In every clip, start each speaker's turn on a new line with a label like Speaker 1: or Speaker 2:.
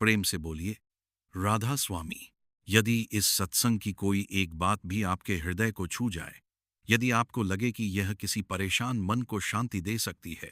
Speaker 1: प्रेम से बोलिए, राधा स्वामी। यदि इस सत्संग की कोई एक बात भी आपके हृदय को छू जाए, यदि आपको लगे कि यह किसी परेशान मन को शांति दे सकती है,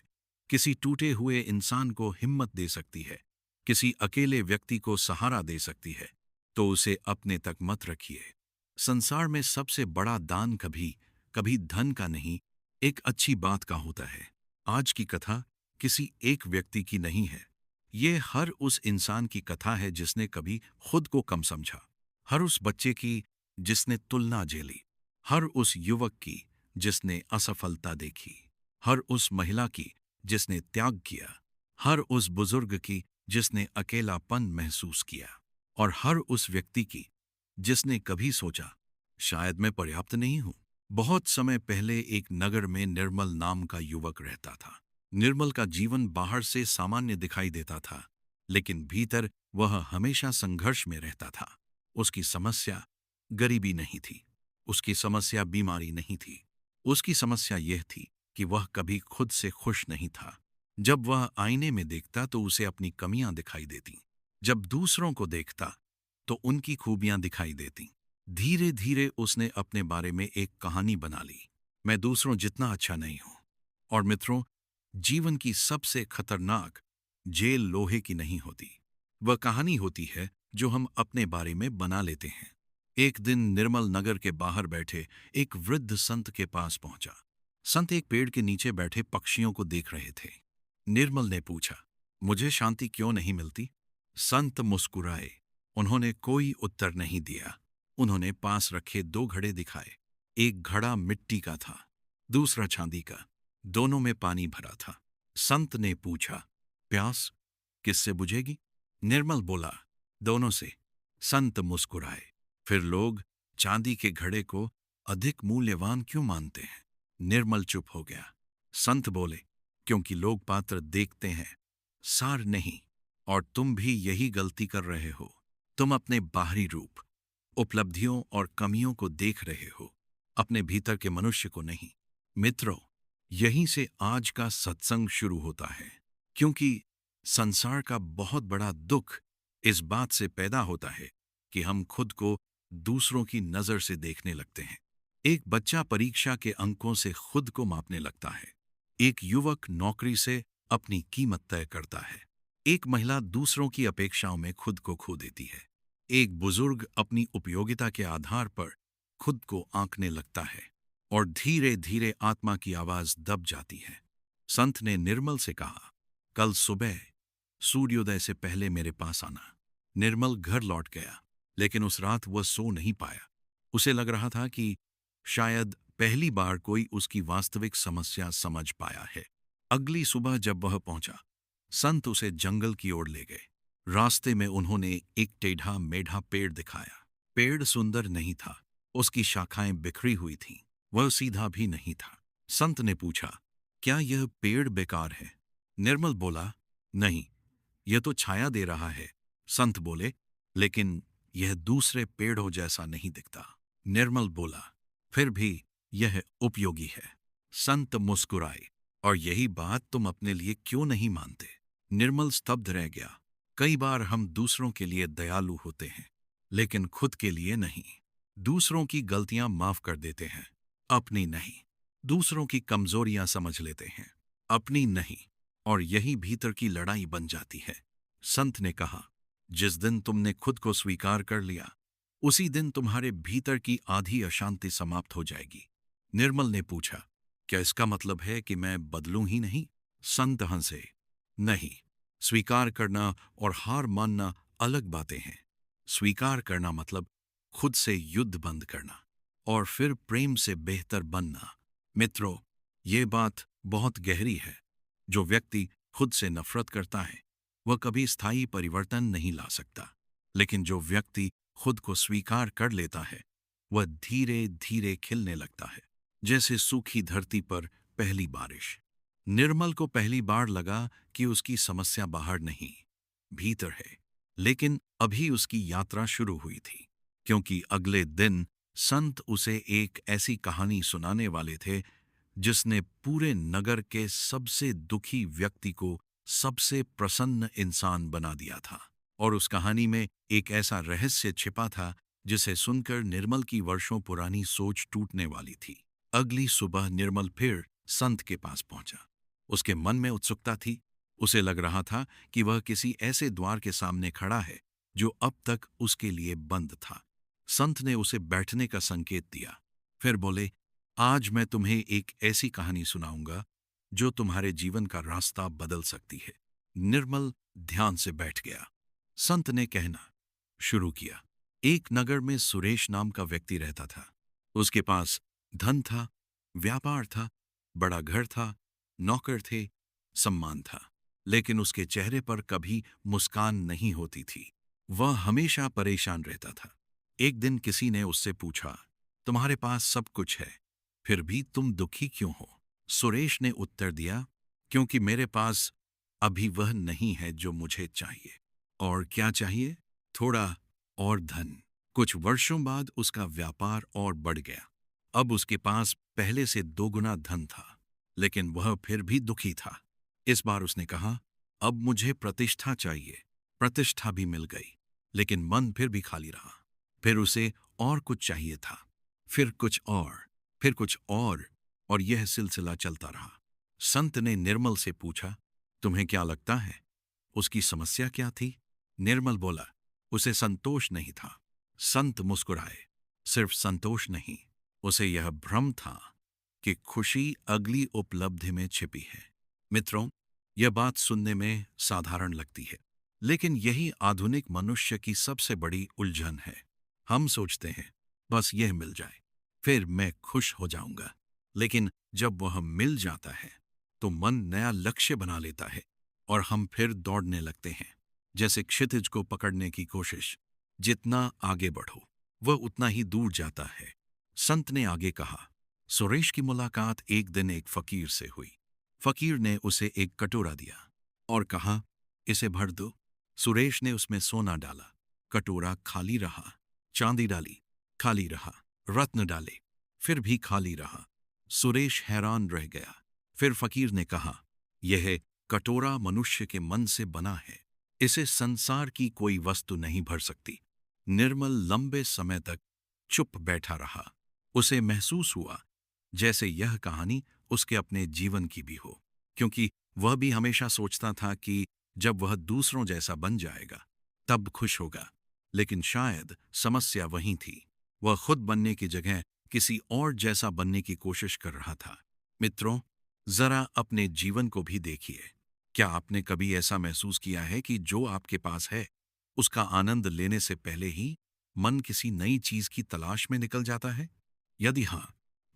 Speaker 1: किसी टूटे हुए इंसान को हिम्मत दे सकती है, किसी अकेले व्यक्ति को सहारा दे सकती है, तो उसे अपने तक मत रखिए। संसार में सबसे बड़ा दान कभी कभी धन का नहीं, एक अच्छी बात का होता है। आज की कथा किसी एक व्यक्ति की नहीं है। ये हर उस इंसान की कथा है जिसने कभी खुद को कम समझा, हर उस बच्चे की जिसने तुलना झेली, हर उस युवक की जिसने असफलता देखी, हर उस महिला की जिसने त्याग किया, हर उस बुजुर्ग की जिसने अकेलापन महसूस किया, और हर उस व्यक्ति की जिसने कभी सोचा, शायद मैं पर्याप्त नहीं हूं। बहुत समय पहले एक नगर में निर्मल नाम का युवक रहता था। निर्मल का जीवन बाहर से सामान्य दिखाई देता था, लेकिन भीतर वह हमेशा संघर्ष में रहता था। उसकी समस्या गरीबी नहीं थी, उसकी समस्या बीमारी नहीं थी, उसकी समस्या यह थी कि वह कभी खुद से खुश नहीं था। जब वह आईने में देखता तो उसे अपनी कमियां दिखाई देती, जब दूसरों को देखता तो उनकी खूबियां दिखाई देती। धीरे धीरे उसने अपने बारे में एक कहानी बना ली, मैं दूसरों जितना अच्छा नहीं हूं। और मित्रों, जीवन की सबसे खतरनाक जेल लोहे की नहीं होती, वह कहानी होती है जो हम अपने बारे में बना लेते हैं। एक दिन निर्मल नगर के बाहर बैठे एक वृद्ध संत के पास पहुंचा। संत एक पेड़ के नीचे बैठे पक्षियों को देख रहे थे। निर्मल ने पूछा, मुझे शांति क्यों नहीं मिलती? संत मुस्कुराए। उन्होंने कोई उत्तर नहीं दिया। उन्होंने पास रखे दो घड़े दिखाए। एक घड़ा मिट्टी का था, दूसरा चांदी का। दोनों में पानी भरा था। संत ने पूछा, प्यास किससे बुझेगी? निर्मल बोला, दोनों से। संत मुस्कुराए। फिर लोग चांदी के घड़े को अधिक मूल्यवान क्यों मानते हैं? निर्मल चुप हो गया। संत बोले, क्योंकि लोग पात्र देखते हैं, सार नहीं। और तुम भी यही गलती कर रहे हो। तुम अपने बाहरी रूप, उपलब्धियों और कमियों को देख रहे हो, अपने भीतर के मनुष्य को नहीं। मित्रों, यहीं से आज का सत्संग शुरू होता है, क्योंकि संसार का बहुत बड़ा दुख इस बात से पैदा होता है कि हम खुद को दूसरों की नजर से देखने लगते हैं। एक बच्चा परीक्षा के अंकों से खुद को मापने लगता है। एक युवक नौकरी से अपनी कीमत तय करता है। एक महिला दूसरों की अपेक्षाओं में खुद को खो देती है। एक बुजुर्ग अपनी उपयोगिता के आधार पर खुद को आंकने लगता है, और धीरे धीरे आत्मा की आवाज दब जाती है। संत ने निर्मल से कहा, कल सुबह सूर्योदय से पहले मेरे पास आना। निर्मल घर लौट गया, लेकिन उस रात वह सो नहीं पाया। उसे लग रहा था कि शायद पहली बार कोई उसकी वास्तविक समस्या समझ पाया है। अगली सुबह जब वह पहुंचा, संत उसे जंगल की ओर ले गए। रास्ते में उन्होंने एक टेढ़ा मेढ़ा पेड़ दिखाया। पेड़ सुंदर नहीं था, उसकी शाखाएं बिखरी हुई थीं, वह सीधा भी नहीं था। संत ने पूछा, क्या यह पेड़ बेकार है? निर्मल बोला, नहीं, यह तो छाया दे रहा है। संत बोले, लेकिन यह दूसरे पेड़ों जैसा नहीं दिखता। निर्मल बोला, फिर भी यह उपयोगी है। संत मुस्कुराए, और यही बात तुम अपने लिए क्यों नहीं मानते? निर्मल स्तब्ध रह गया। कई बार हम दूसरों के लिए दयालु होते हैं, लेकिन खुद के लिए नहीं। दूसरों की गलतियां माफ कर देते हैं, अपनी नहीं। दूसरों की कमजोरियां समझ लेते हैं, अपनी नहीं। और यही भीतर की लड़ाई बन जाती है। संत ने कहा, जिस दिन तुमने खुद को स्वीकार कर लिया, उसी दिन तुम्हारे भीतर की आधी अशांति समाप्त हो जाएगी। निर्मल ने पूछा, क्या इसका मतलब है कि मैं बदलूं ही नहीं? संत हंसे, नहीं, स्वीकार करना और हार मानना अलग बातें हैं। स्वीकार करना मतलब खुद से युद्ध बंद करना, और फिर प्रेम से बेहतर बनना। मित्रों, ये बात बहुत गहरी है। जो व्यक्ति खुद से नफरत करता है, वह कभी स्थायी परिवर्तन नहीं ला सकता। लेकिन जो व्यक्ति खुद को स्वीकार कर लेता है, वह धीरे धीरे खिलने लगता है, जैसे सूखी धरती पर पहली बारिश। निर्मल को पहली बार लगा कि उसकी समस्या बाहर नहीं, भीतर है। लेकिन अभी उसकी यात्रा शुरू हुई थी, क्योंकि अगले दिन संत उसे एक ऐसी कहानी सुनाने वाले थे जिसने पूरे नगर के सबसे दुखी व्यक्ति को सबसे प्रसन्न इंसान बना दिया था। और उस कहानी में एक ऐसा रहस्य छिपा था जिसे सुनकर निर्मल की वर्षों पुरानी सोच टूटने वाली थी। अगली सुबह निर्मल फिर संत के पास पहुंचा। उसके मन में उत्सुकता थी। उसे लग रहा था कि वह किसी ऐसे द्वार के सामने खड़ा है जो अब तक उसके लिए बंद था। संत ने उसे बैठने का संकेत दिया, फिर बोले, आज मैं तुम्हें एक ऐसी कहानी सुनाऊंगा जो तुम्हारे जीवन का रास्ता बदल सकती है। निर्मल ध्यान से बैठ गया। संत ने कहना शुरू किया। एक नगर में सुरेश नाम का व्यक्ति रहता था। उसके पास धन था, व्यापार था, बड़ा घर था, नौकर थे, सम्मान था, लेकिन उसके चेहरे पर कभी मुस्कान नहीं होती थी। वह हमेशा परेशान रहता था। एक दिन किसी ने उससे पूछा, तुम्हारे पास सब कुछ है, फिर भी तुम दुखी क्यों हो? सुरेश ने उत्तर दिया, क्योंकि मेरे पास अभी वह नहीं है जो मुझे चाहिए। और क्या चाहिए? थोड़ा और धन। कुछ वर्षों बाद उसका व्यापार और बढ़ गया। अब उसके पास पहले से 2 गुना धन था, लेकिन वह फिर भी दुखी था। इस बार उसने कहा, अब मुझे प्रतिष्ठा चाहिए। प्रतिष्ठा भी मिल गई, लेकिन मन फिर भी खाली रहा। फिर उसे और कुछ चाहिए था, फिर कुछ और, फिर कुछ और यह सिलसिला चलता रहा। संत ने निर्मल से पूछा, तुम्हें क्या लगता है उसकी समस्या क्या थी? निर्मल बोला, उसे संतोष नहीं था। संत मुस्कुराए, सिर्फ संतोष नहीं, उसे यह भ्रम था कि खुशी अगली उपलब्धि में छिपी है। मित्रों, यह बात सुनने में साधारण लगती है, लेकिन यही आधुनिक मनुष्य की सबसे बड़ी उलझन है। हम सोचते हैं, बस यह मिल जाए, फिर मैं खुश हो जाऊंगा। लेकिन जब वह मिल जाता है, तो मन नया लक्ष्य बना लेता है और हम फिर दौड़ने लगते हैं, जैसे क्षितिज को पकड़ने की कोशिश। जितना आगे बढ़ो, वह उतना ही दूर जाता है। संत ने आगे कहा, सुरेश की मुलाकात एक दिन एक फकीर से हुई। फकीर ने उसे एक कटोरा दिया और कहा, इसे भर दो। सुरेश ने उसमें सोना डाला, कटोरा खाली रहा। चांदी डाली, खाली रहा। रत्न डाले, फिर भी खाली रहा। सुरेश हैरान रह गया। फिर फकीर ने कहा, यह कटोरा मनुष्य के मन से बना है, इसे संसार की कोई वस्तु नहीं भर सकती। निर्मल लंबे समय तक चुप बैठा रहा। उसे महसूस हुआ जैसे यह कहानी उसके अपने जीवन की भी हो, क्योंकि वह भी हमेशा सोचता था कि जब वह दूसरों जैसा बन जाएगा तब खुश होगा। लेकिन शायद समस्या वहीं थी, वह खुद बनने की जगह किसी और जैसा बनने की कोशिश कर रहा था। मित्रों, जरा अपने जीवन को भी देखिए। क्या आपने कभी ऐसा महसूस किया है कि जो आपके पास है उसका आनंद लेने से पहले ही मन किसी नई चीज की तलाश में निकल जाता है? यदि हां,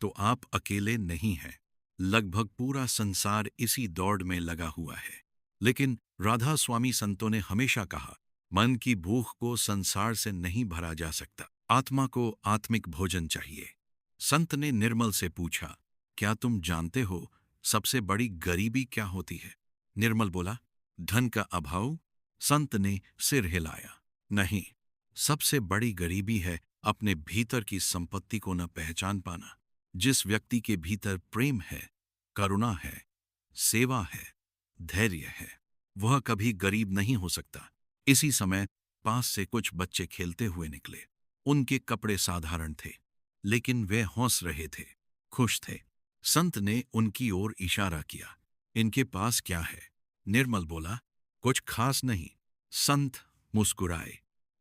Speaker 1: तो आप अकेले नहीं हैं। लगभग पूरा संसार इसी दौड़ में लगा हुआ है। लेकिन राधा स्वामी संतों ने हमेशा कहा, मन की भूख को संसार से नहीं भरा जा सकता, आत्मा को आत्मिक भोजन चाहिए। संत ने निर्मल से पूछा, क्या तुम जानते हो सबसे बड़ी गरीबी क्या होती है? निर्मल बोला, धन का अभाव। संत ने सिर हिलाया, नहीं, सबसे बड़ी गरीबी है अपने भीतर की संपत्ति को न पहचान पाना। जिस व्यक्ति के भीतर प्रेम है, करुणा है, सेवा है, धैर्य है, वह कभी गरीब नहीं हो सकता। इसी समय पास से कुछ बच्चे खेलते हुए निकले। उनके कपड़े साधारण थे, लेकिन वे हंस रहे थे, खुश थे। संत ने उनकी ओर इशारा किया, इनके पास क्या है? निर्मल बोला, कुछ खास नहीं। संत मुस्कुराए,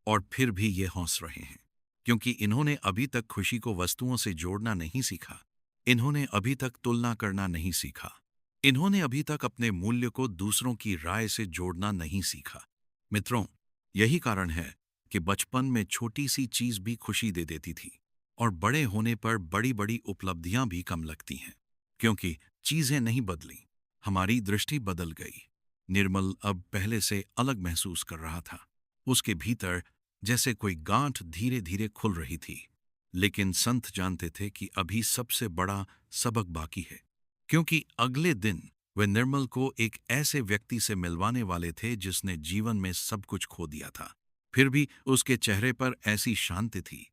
Speaker 1: और फिर भी ये हंस रहे हैं, क्योंकि इन्होंने अभी तक खुशी को वस्तुओं से जोड़ना नहीं सीखा। इन्होंने अभी तक तुलना करना नहीं सीखा। इन्होंने अभी तक अपने मूल्य को दूसरों की राय से जोड़ना नहीं सीखा। मित्रों, यही कारण है कि बचपन में छोटी सी चीज भी खुशी दे देती थी, और बड़े होने पर बड़ी बड़ी उपलब्धियां भी कम लगती हैं, क्योंकि चीजें नहीं बदली, हमारी दृष्टि बदल गई। निर्मल अब पहले से अलग महसूस कर रहा था। उसके भीतर जैसे कोई गांठ धीरे धीरे खुल रही थी। लेकिन संत जानते थे कि अभी सबसे बड़ा सबक बाकी है, क्योंकि अगले दिन वे निर्मल को एक ऐसे व्यक्ति से मिलवाने वाले थे जिसने जीवन में सब कुछ खो दिया था, फिर भी उसके चेहरे पर ऐसी शांति थी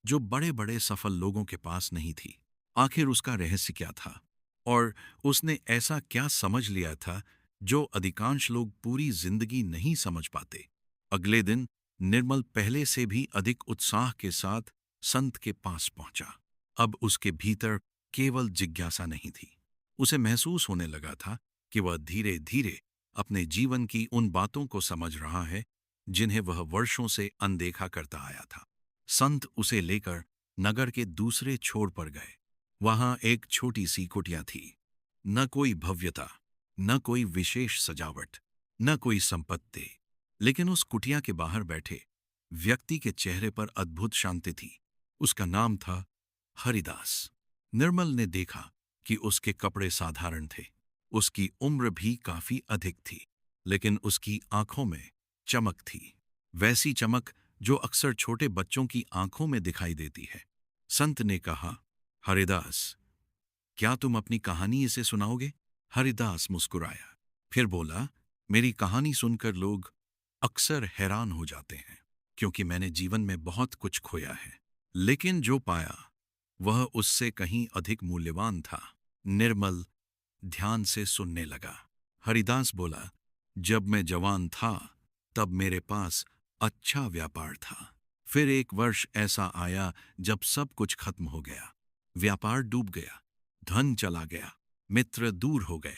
Speaker 1: जो बड़े बड़े सफल लोगों के पास नहीं थी। आखिर उसका रहस्य क्या था, और उसने ऐसा क्या समझ लिया था जो अधिकांश लोग पूरी जिंदगी नहीं समझ पाते? अगले दिन निर्मल पहले से भी अधिक उत्साह के साथ संत के पास पहुंचा। अब उसके भीतर केवल जिज्ञासा नहीं थी। उसे महसूस होने लगा था कि वह धीरे धीरे अपने जीवन की उन बातों को समझ रहा है जिन्हें वह वर्षों से अनदेखा करता आया था। संत उसे लेकर नगर के दूसरे छोर पर गए। वहां एक छोटी सी कुटिया थी। न कोई भव्यता, न कोई विशेष सजावट, न कोई संपत्ति, लेकिन उस कुटिया के बाहर बैठे व्यक्ति के चेहरे पर अद्भुत शांति थी। उसका नाम था हरिदास। निर्मल ने देखा कि उसके कपड़े साधारण थे, उसकी उम्र भी काफी अधिक थी, लेकिन उसकी आंखों में चमक थी, वैसी चमक जो अक्सर छोटे बच्चों की आंखों में दिखाई देती है। संत ने कहा, हरिदास, क्या तुम अपनी कहानी इसे सुनाओगे? हरिदास मुस्कुराया, फिर बोला, मेरी कहानी सुनकर लोग अक्सर हैरान हो जाते हैं, क्योंकि मैंने जीवन में बहुत कुछ खोया है, लेकिन जो पाया वह उससे कहीं अधिक मूल्यवान था। निर्मल ध्यान से सुनने लगा। हरिदास बोला, जब मैं जवान था तब मेरे पास अच्छा व्यापार था। फिर एक वर्ष ऐसा आया जब सब कुछ खत्म हो गया। व्यापार डूब गया, धन चला गया, मित्र दूर हो गए,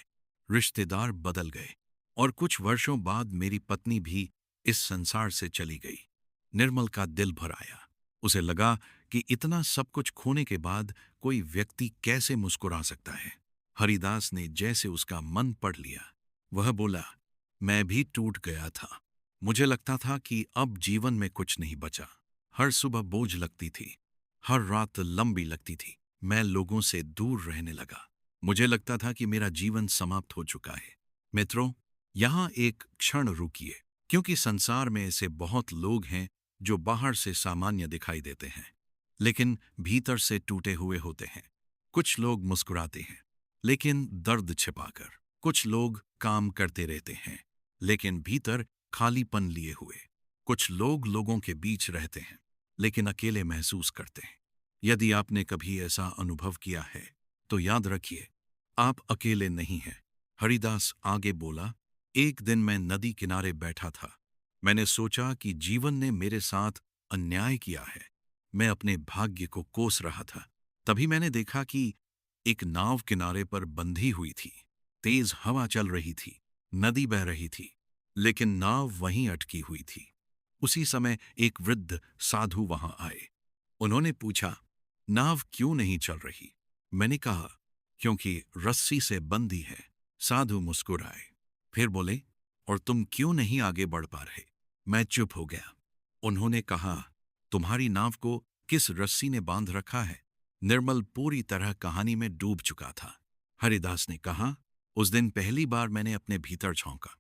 Speaker 1: रिश्तेदार बदल गए, और कुछ वर्षों बाद मेरी पत्नी भी इस संसार से चली गई। निर्मल का दिल भर आया। उसे लगा कि इतना सब कुछ खोने के बाद कोई व्यक्ति कैसे मुस्कुरा सकता है। हरिदास ने जैसे उसका मन पढ़ लिया। वह बोला, मैं भी टूट गया था। मुझे लगता था कि अब जीवन में कुछ नहीं बचा। हर सुबह बोझ लगती थी, हर रात लंबी लगती थी। मैं लोगों से दूर रहने लगा। मुझे लगता था कि मेरा जीवन समाप्त हो चुका है। मित्रों, यहाँ एक क्षण रुकिए, क्योंकि संसार में ऐसे बहुत लोग हैं जो बाहर से सामान्य दिखाई देते हैं, लेकिन भीतर से टूटे हुए होते हैं। कुछ लोग मुस्कुराते हैं, लेकिन दर्द छिपाकर। कुछ लोग काम करते रहते हैं, लेकिन भीतर खालीपन लिए हुए। कुछ लोग लोगों के बीच रहते हैं, लेकिन अकेले महसूस करते हैं। यदि आपने कभी ऐसा अनुभव किया है, तो याद रखिए, आप अकेले नहीं हैं। हरिदास आगे बोला, एक दिन मैं नदी किनारे बैठा था। मैंने सोचा कि जीवन ने मेरे साथ अन्याय किया है। मैं अपने भाग्य को कोस रहा था। तभी मैंने देखा कि एक नाव किनारे पर बंधी हुई थी। तेज हवा चल रही थी, नदी बह रही थी, लेकिन नाव वहीं अटकी हुई थी। उसी समय एक वृद्ध साधु वहां आए। उन्होंने पूछा, नाव क्यों नहीं चल रही? मैंने कहा, क्योंकि रस्सी से बंधी है। साधु मुस्कुराए, फिर बोले, और तुम क्यों नहीं आगे बढ़ पा रहे? मैं चुप हो गया। उन्होंने कहा, तुम्हारी नाव को किस रस्सी ने बांध रखा है? निर्मल पूरी तरह कहानी में डूब चुका था। हरिदास ने कहा, उस दिन पहली बार मैंने अपने भीतर झांका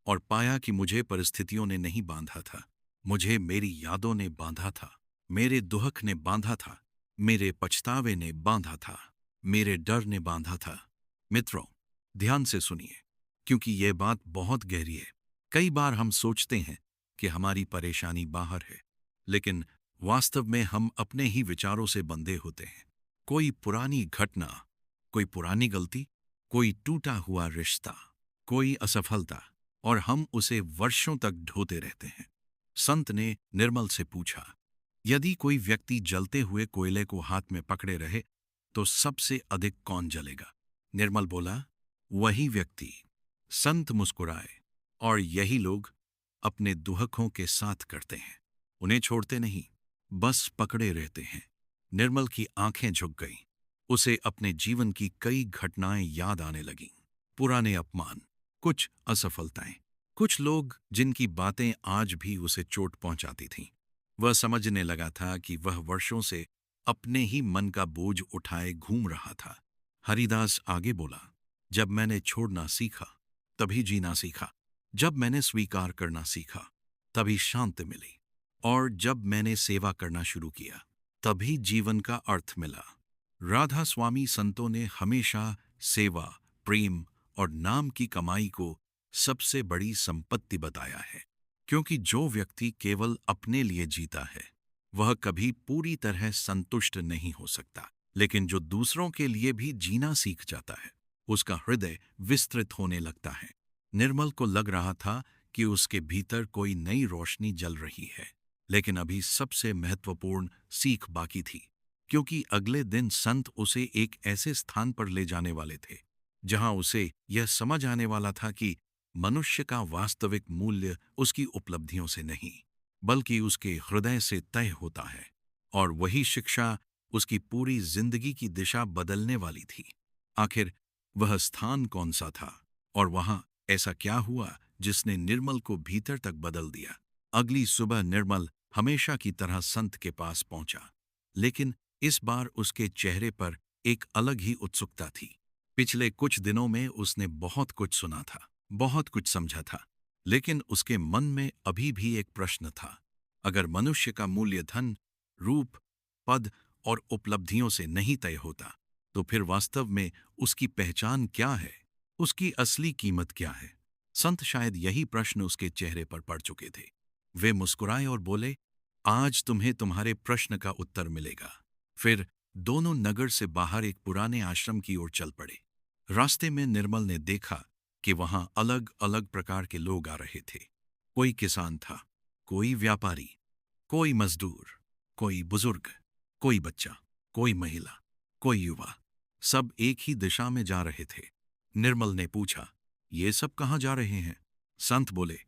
Speaker 1: और पाया कि मुझे परिस्थितियों ने नहीं बांधा था, मुझे मेरी यादों ने बांधा था, मेरे दुहक ने बांधा था, मेरे पछतावे ने बांधा था, मेरे डर ने बांधा था। मित्रों, ध्यान से सुनिए, क्योंकि यह बात बहुत गहरी है। कई बार हम सोचते हैं कि हमारी परेशानी बाहर है, लेकिन वास्तव में हम अपने ही विचारों से बंधे होते हैं। कोई पुरानी घटना, कोई पुरानी गलती, कोई टूटा हुआ रिश्ता, कोई असफलता, और हम उसे वर्षों तक ढोते रहते हैं। संत ने निर्मल से पूछा, यदि कोई व्यक्ति जलते हुए कोयले को हाथ में पकड़े रहे तो सबसे अधिक कौन जलेगा? निर्मल बोला, वही व्यक्ति। संत मुस्कुराए, और यही लोग अपने दुहकों के साथ करते हैं। उन्हें छोड़ते नहीं, बस पकड़े रहते हैं। निर्मल की आंखें झुक गईं। उसे अपने जीवन की कई घटनाएं याद आने लगीं। पुराने अपमान, कुछ असफलताएं, कुछ लोग जिनकी बातें आज भी उसे चोट पहुंचाती थीं। वह समझने लगा था कि वह वर्षों से अपने ही मन का बोझ उठाए घूम रहा था। हरिदास आगे बोला, जब मैंने छोड़ना सीखा, तभी जीना सीखा। जब मैंने स्वीकार करना सीखा, तभी शांति मिली। और जब मैंने सेवा करना शुरू किया, तभी जीवन का अर्थ मिला। राधा स्वामी संतों ने हमेशा सेवा, प्रेम और नाम की कमाई को सबसे बड़ी संपत्ति बताया है, क्योंकि जो व्यक्ति केवल अपने लिए जीता है, वह कभी पूरी तरह संतुष्ट नहीं हो सकता। लेकिन जो दूसरों के लिए भी जीना सीख जाता है, उसका हृदय विस्तृत होने लगता है। निर्मल को लग रहा था कि उसके भीतर कोई नई रोशनी जल रही है। लेकिन अभी सबसे महत्वपूर्ण सीख बाकी थी, क्योंकि अगले दिन संत उसे एक ऐसे स्थान पर ले जाने वाले थे जहां उसे यह समझ आने वाला था कि मनुष्य का वास्तविक मूल्य उसकी उपलब्धियों से नहीं, बल्कि उसके हृदय से तय होता है। और वही शिक्षा उसकी पूरी जिंदगी की दिशा बदलने वाली थी। आखिर वह स्थान कौन सा था, और वहां ऐसा क्या हुआ जिसने निर्मल को भीतर तक बदल दिया? अगली सुबह निर्मल हमेशा की तरह संत के पास पहुंचा, लेकिन इस बार उसके चेहरे पर एक अलग ही उत्सुकता थी। पिछले कुछ दिनों में उसने बहुत कुछ सुना था, बहुत कुछ समझा था, लेकिन उसके मन में अभी भी एक प्रश्न था। अगर मनुष्य का मूल्य धन, रूप, पद और उपलब्धियों से नहीं तय होता, तो फिर वास्तव में उसकी पहचान क्या है? उसकी असली कीमत क्या है? संत शायद यही प्रश्न उसके चेहरे पर पड़ चुके थे। वे मुस्कुराए और बोले, आज तुम्हें तुम्हारे प्रश्न का उत्तर मिलेगा। फिर दोनों नगर से बाहर एक पुराने आश्रम की ओर चल पड़े। रास्ते में निर्मल ने देखा कि वहां अलग अलग प्रकार के लोग आ रहे थे। कोई किसान था, कोई व्यापारी, कोई मजदूर, कोई बुजुर्ग, कोई बच्चा, कोई महिला, कोई युवा। सब एक ही दिशा में जा रहे थे। निर्मल ने पूछा, ये सब कहाँ जा रहे हैं? संत बोले,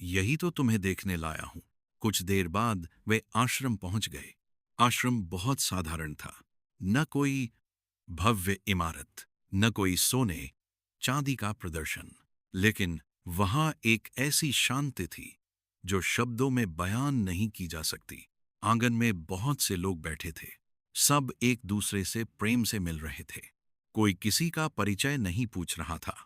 Speaker 1: यही तो तुम्हें देखने लाया हूं। कुछ देर बाद वे आश्रम पहुंच गए। आश्रम बहुत साधारण था। न कोई भव्य इमारत, न कोई सोने चांदी का प्रदर्शन, लेकिन वहां एक ऐसी शांति थी जो शब्दों में बयान नहीं की जा सकती। आंगन में बहुत से लोग बैठे थे। सब एक दूसरे से प्रेम से मिल रहे थे। कोई किसी का परिचय नहीं पूछ रहा था।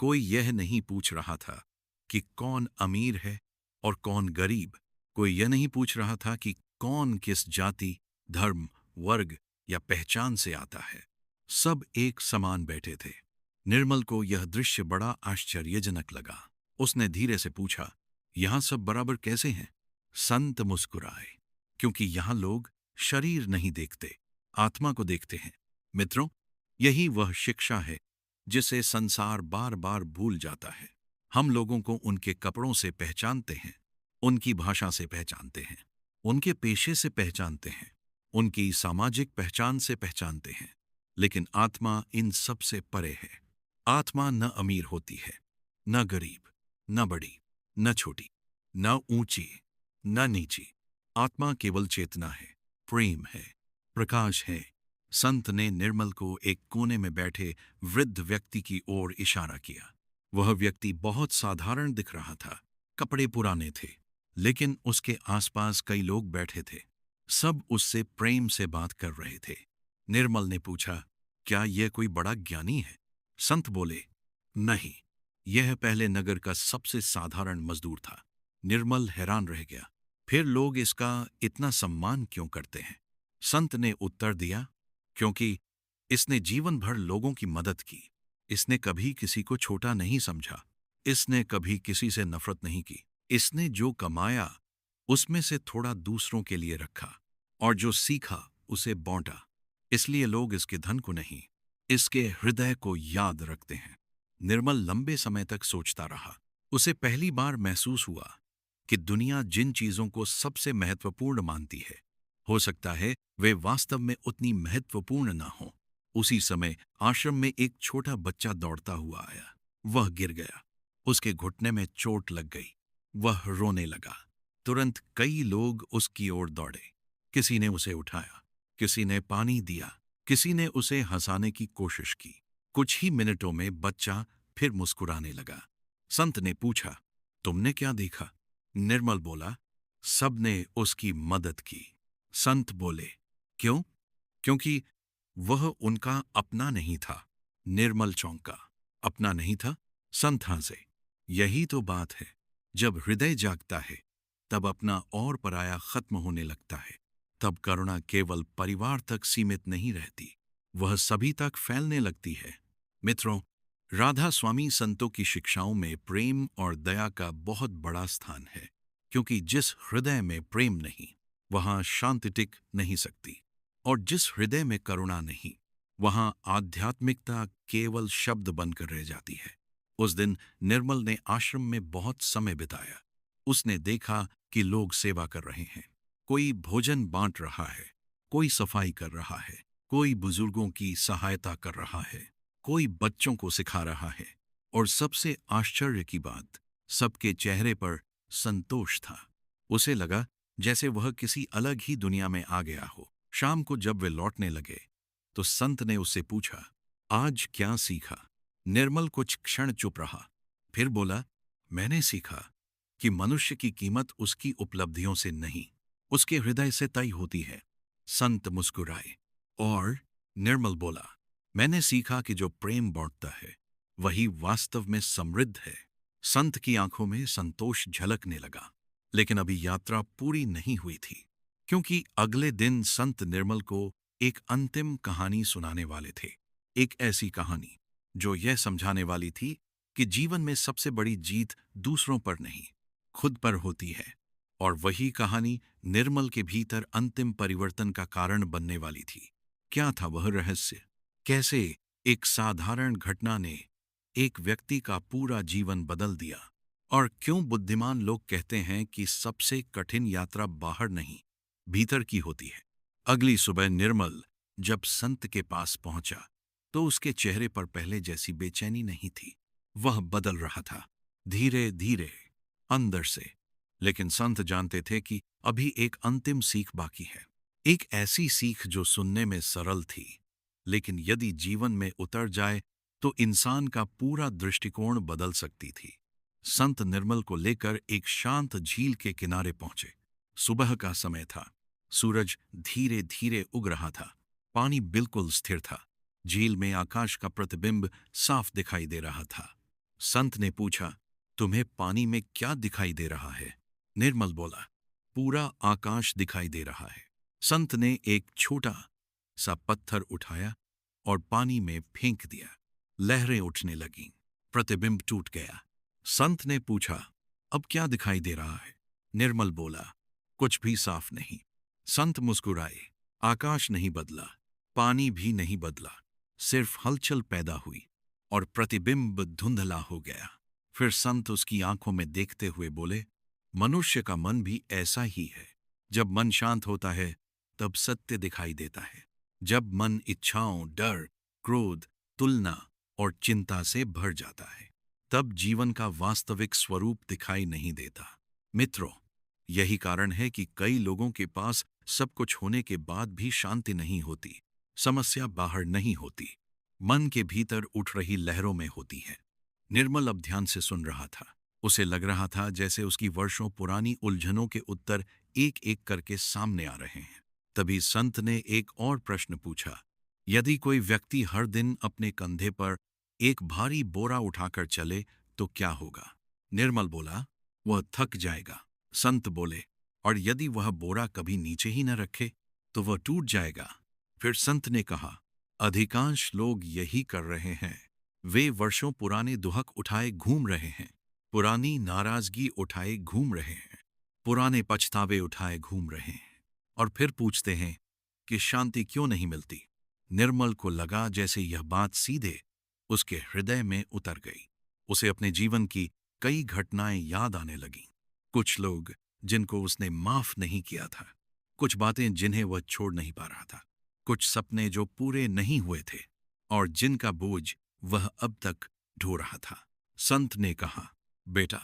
Speaker 1: कोई यह नहीं पूछ रहा था कि कौन अमीर है और कौन गरीब। कोई यह नहीं पूछ रहा था कि कौन किस जाति, धर्म, वर्ग या पहचान से आता है। सब एक समान बैठे थे। निर्मल को यह दृश्य बड़ा आश्चर्यजनक लगा। उसने धीरे से पूछा, यहां सब बराबर कैसे हैं? संत मुस्कुराए, क्योंकि यहां लोग शरीर नहीं देखते, आत्मा को देखते हैं। मित्रों, यही वह शिक्षा है जिसे संसार बार बार भूल जाता है। हम लोगों को उनके कपड़ों से पहचानते हैं, उनकी भाषा से पहचानते हैं, उनके पेशे से पहचानते हैं, उनकी सामाजिक पहचान से पहचानते हैं, लेकिन आत्मा इन सब से परे है। आत्मा न अमीर होती है, न गरीब, न बड़ी, न छोटी, न ऊंची, न नीची। आत्मा केवल चेतना है, प्रेम है, प्रकाश है। संत ने निर्मल को एक कोने में बैठे वृद्ध व्यक्ति की ओर इशारा किया। वह व्यक्ति बहुत साधारण दिख रहा था। कपड़े पुराने थे, लेकिन उसके आसपास कई लोग बैठे थे। सब उससे प्रेम से बात कर रहे थे। निर्मल ने पूछा, क्या यह कोई बड़ा ज्ञानी है? संत बोले, नहीं, यह पहले नगर का सबसे साधारण मजदूर था। निर्मल हैरान रह गया। फिर लोग इसका इतना सम्मान क्यों करते हैं? संत ने उत्तर दिया, क्योंकि इसने जीवन भर लोगों की मदद की। इसने कभी किसी को छोटा नहीं समझा। इसने कभी किसी से नफरत नहीं की। इसने जो कमाया उसमें से थोड़ा दूसरों के लिए रखा, और जो सीखा उसे बांटा। इसलिए लोग इसके धन को नहीं, इसके हृदय को याद रखते हैं। निर्मल लंबे समय तक सोचता रहा। उसे पहली बार महसूस हुआ कि दुनिया जिन चीजों को सबसे महत्वपूर्ण मानती है, हो सकता है वे वास्तव में उतनी महत्वपूर्ण ना हो। उसी समय आश्रम में एक छोटा बच्चा दौड़ता हुआ आया। वह गिर गया। उसके घुटने में चोट लग गई। वह रोने लगा। तुरंत कई लोग उसकी ओर दौड़े। किसी ने उसे उठाया, किसी ने पानी दिया, किसी ने उसे हंसाने की कोशिश की। कुछ ही मिनटों में बच्चा फिर मुस्कुराने लगा। संत ने पूछा, तुमने क्या देखा? निर्मल बोला, सबने उसकी मदद की। संत बोले, क्यों? क्योंकि वह उनका अपना नहीं था। निर्मल चौंका। अपना नहीं था? संत हंसे। यही तो बात है। जब हृदय जागता है, तब अपना और पराया खत्म होने लगता है। तब करुणा केवल परिवार तक सीमित नहीं रहती, वह सभी तक फैलने लगती है। मित्रों, राधा स्वामी संतों की शिक्षाओं में प्रेम और दया का बहुत बड़ा स्थान है, क्योंकि जिस हृदय में प्रेम नहीं, वहां शांति टिक नहीं सकती, और जिस हृदय में करुणा नहीं, वहां आध्यात्मिकता केवल शब्द बनकर रह जाती है। उस दिन निर्मल ने आश्रम में बहुत समय बिताया। उसने देखा कि लोग सेवा कर रहे हैं, कोई भोजन बांट रहा है, कोई सफाई कर रहा है, कोई बुजुर्गों की सहायता कर रहा है, कोई बच्चों को सिखा रहा है। और सबसे आश्चर्य की बात, सबके चेहरे पर संतोष था। उसे लगा जैसे वह किसी अलग ही दुनिया में आ गया हो। शाम को जब वे लौटने लगे तो संत ने उससे पूछा, आज क्या सीखा? निर्मल कुछ क्षण चुप रहा, फिर बोला, मैंने सीखा कि मनुष्य की कीमत उसकी उपलब्धियों से नहीं, उसके हृदय से तय होती है। संत मुस्कुराए और निर्मल बोला, मैंने सीखा कि जो प्रेम बांटता है वही वास्तव में समृद्ध है। संत की आंखों में संतोष झलकने लगा। लेकिन अभी यात्रा पूरी नहीं हुई थी, क्योंकि अगले दिन संत निर्मल को एक अंतिम कहानी सुनाने वाले थे। एक ऐसी कहानी जो यह समझाने वाली थी कि जीवन में सबसे बड़ी जीत दूसरों पर नहीं, खुद पर होती है। और वही कहानी निर्मल के भीतर अंतिम परिवर्तन का कारण बनने वाली थी। क्या था वह रहस्य? कैसे एक साधारण घटना ने एक व्यक्ति का पूरा जीवन बदल दिया? और क्यों बुद्धिमान लोग कहते हैं कि सबसे कठिन यात्रा बाहर नहीं, भीतर की होती है? अगली सुबह निर्मल जब संत के पास पहुंचा तो उसके चेहरे पर पहले जैसी बेचैनी नहीं थी। वह बदल रहा था, धीरे धीरे, अंदर से। लेकिन संत जानते थे कि अभी एक अंतिम सीख बाकी है। एक ऐसी सीख जो सुनने में सरल थी, लेकिन यदि जीवन में उतर जाए तो इंसान का पूरा दृष्टिकोण बदल सकती थी। संत निर्मल को लेकर एक शांत झील के किनारे पहुंचे। सुबह का समय था, सूरज धीरे धीरे उग रहा था, पानी बिल्कुल स्थिर था, झील में आकाश का प्रतिबिंब साफ दिखाई दे रहा था। संत ने पूछा, तुम्हें पानी में क्या दिखाई दे रहा है? निर्मल बोला, पूरा आकाश दिखाई दे रहा है। संत ने एक छोटा सा पत्थर उठाया और पानी में फेंक दिया। लहरें उठने लगीं, प्रतिबिंब टूट गया। संत ने पूछा, अब क्या दिखाई दे रहा है? निर्मल बोला, कुछ भी साफ नहीं। संत मुस्कुराए, आकाश नहीं बदला, पानी भी नहीं बदला, सिर्फ हलचल पैदा हुई और प्रतिबिंब धुंधला हो गया। फिर संत उसकी आंखों में देखते हुए बोले, मनुष्य का मन भी ऐसा ही है। जब मन शांत होता है तब सत्य दिखाई देता है। जब मन इच्छाओं, डर, क्रोध, तुलना और चिंता से भर जाता है तब जीवन का वास्तविक स्वरूप दिखाई नहीं देता। मित्रों, यही कारण है कि कई लोगों के पास सब कुछ होने के बाद भी शांति नहीं होती। समस्या बाहर नहीं होती, मन के भीतर उठ रही लहरों में होती है। निर्मल अब ध्यान से सुन रहा था। उसे लग रहा था जैसे उसकी वर्षों पुरानी उलझनों के उत्तर एक एक करके सामने आ रहे हैं। तभी संत ने एक और प्रश्न पूछा, यदि कोई व्यक्ति हर दिन अपने कंधे पर एक भारी बोरा उठाकर चले तो क्या होगा? निर्मल बोला, वह थक जाएगा। संत बोले, और यदि वह बोरा कभी नीचे ही न रखे तो वह टूट जाएगा। फिर संत ने कहा, अधिकांश लोग यही कर रहे हैं। वे वर्षों पुराने दुहक उठाए घूम रहे हैं, पुरानी नाराजगी उठाए घूम रहे हैं, पुराने पछतावे उठाए घूम रहे हैं, और फिर पूछते हैं कि शांति क्यों नहीं मिलती। निर्मल को लगा जैसे यह बात सीधे उसके हृदय में उतर गई। उसे अपने जीवन की कई घटनाएं याद आने लगीं। कुछ लोग जिनको उसने माफ नहीं किया था, कुछ बातें जिन्हें वह छोड़ नहीं पा रहा था, कुछ सपने जो पूरे नहीं हुए थे और जिनका बोझ वह अब तक ढो रहा था। संत ने कहा, बेटा,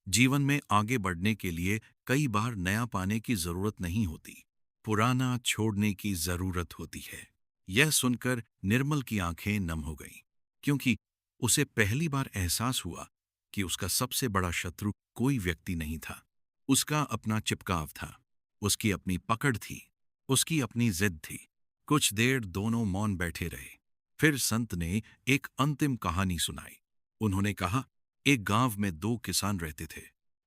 Speaker 1: जीवन में आगे बढ़ने के लिए कई बार नया पाने की जरूरत नहीं होती, पुराना छोड़ने की जरूरत होती है। यह सुनकर निर्मल की आंखें नम हो गईं, क्योंकि उसे पहली बार एहसास हुआ कि उसका सबसे बड़ा शत्रु कोई व्यक्ति नहीं था। उसका अपना चिपकाव था, उसकी अपनी पकड़ थी, उसकी अपनी जिद थी। कुछ देर दोनों मौन बैठे रहे। फिर संत ने एक अंतिम कहानी सुनाई। उन्होंने कहा, एक गांव में दो किसान रहते थे।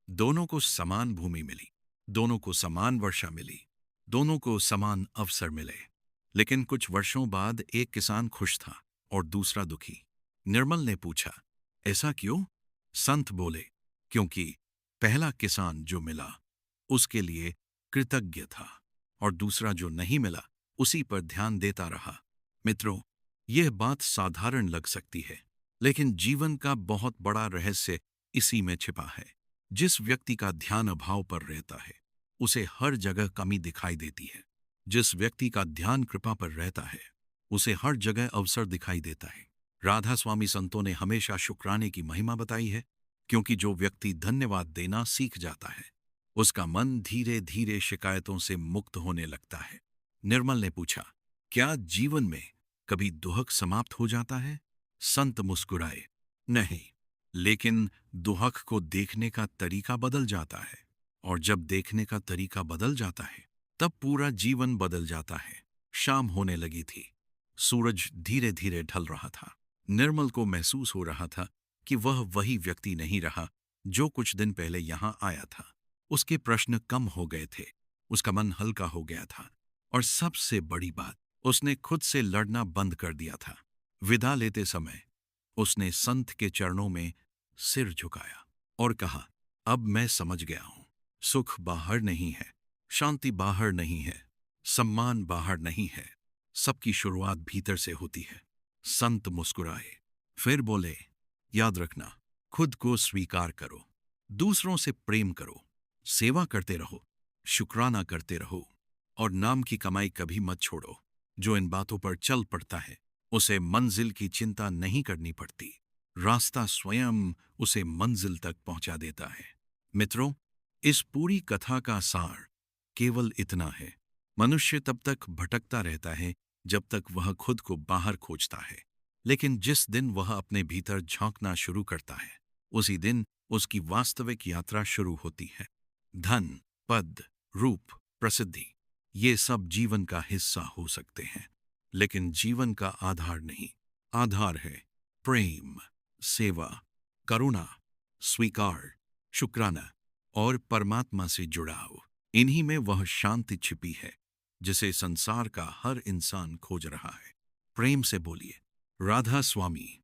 Speaker 1: दोनों को समान भूमि मिली, दोनों को समान वर्षा मिली, दोनों को समान अवसर मिले। लेकिन कुछ वर्षों बाद एक किसान खुश था और दूसरा दुखी। निर्मल ने पूछा, ऐसा क्यों? संत बोले, क्योंकि पहला किसान जो मिला उसके लिए कृतज्ञ था और दूसरा जो नहीं मिला उसी पर ध्यान देता रहा। मित्रों, यह बात साधारण लग सकती है, लेकिन जीवन का बहुत बड़ा रहस्य इसी में छिपा है। जिस व्यक्ति का ध्यान अभाव पर रहता है, उसे हर जगह कमी दिखाई देती है। जिस व्यक्ति का ध्यान कृपा पर रहता है, उसे हर जगह अवसर दिखाई देता है। राधा स्वामी संतों ने हमेशा शुक्राने की महिमा बताई है, क्योंकि जो व्यक्ति धन्यवाद देना सीख जाता है, उसका मन धीरे धीरे शिकायतों से मुक्त होने लगता है। निर्मल ने पूछा, क्या जीवन में कभी दुहक समाप्त हो जाता है? संत मुस्कुराए, नहीं, लेकिन दुहक को देखने का तरीका बदल जाता है। और जब देखने का तरीका बदल जाता है, तब पूरा जीवन बदल जाता है। शाम होने लगी थी। सूरज धीरे धीरे ढल रहा था। निर्मल को महसूस हो रहा था कि वह वही व्यक्ति नहीं रहा जो कुछ दिन पहले यहां आया था। उसके प्रश्न कम हो गए थे, उसका मन हल्का हो गया था, और सबसे बड़ी बात, उसने खुद से लड़ना बंद कर दिया था। विदा लेते समय उसने संत के चरणों में सिर झुकाया और कहा, अब मैं समझ गया हूं, सुख बाहर नहीं है, शांति बाहर नहीं है, सम्मान बाहर नहीं है, सबकी शुरुआत भीतर से होती है। संत मुस्कुराए, फिर बोले, याद रखना, खुद को स्वीकार करो, दूसरों से प्रेम करो, सेवा करते रहो, शुक्राना करते रहो, और नाम की कमाई कभी मत छोड़ो। जो इन बातों पर चल पड़ता है, उसे मंजिल की चिंता नहीं करनी पड़ती। रास्ता स्वयं उसे मंजिल तक पहुंचा देता है। मित्रों, इस पूरी कथा का सार केवल इतना है, मनुष्य तब तक भटकता रहता है जब तक वह खुद को बाहर खोजता है। लेकिन जिस दिन वह अपने भीतर झांकना शुरू करता है, उसी दिन उसकी वास्तविक यात्रा शुरू होती है। धन, पद, रूप, प्रसिद्धि, ये सब जीवन का हिस्सा हो सकते हैं, लेकिन जीवन का आधार नहीं। आधार है प्रेम, सेवा, करुणा, स्वीकार, शुक्राना और परमात्मा से जुड़ाव। इन्हीं में वह शांति छिपी है जिसे संसार का हर इंसान खोज रहा है। प्रेम से बोलिए, राधा स्वामी।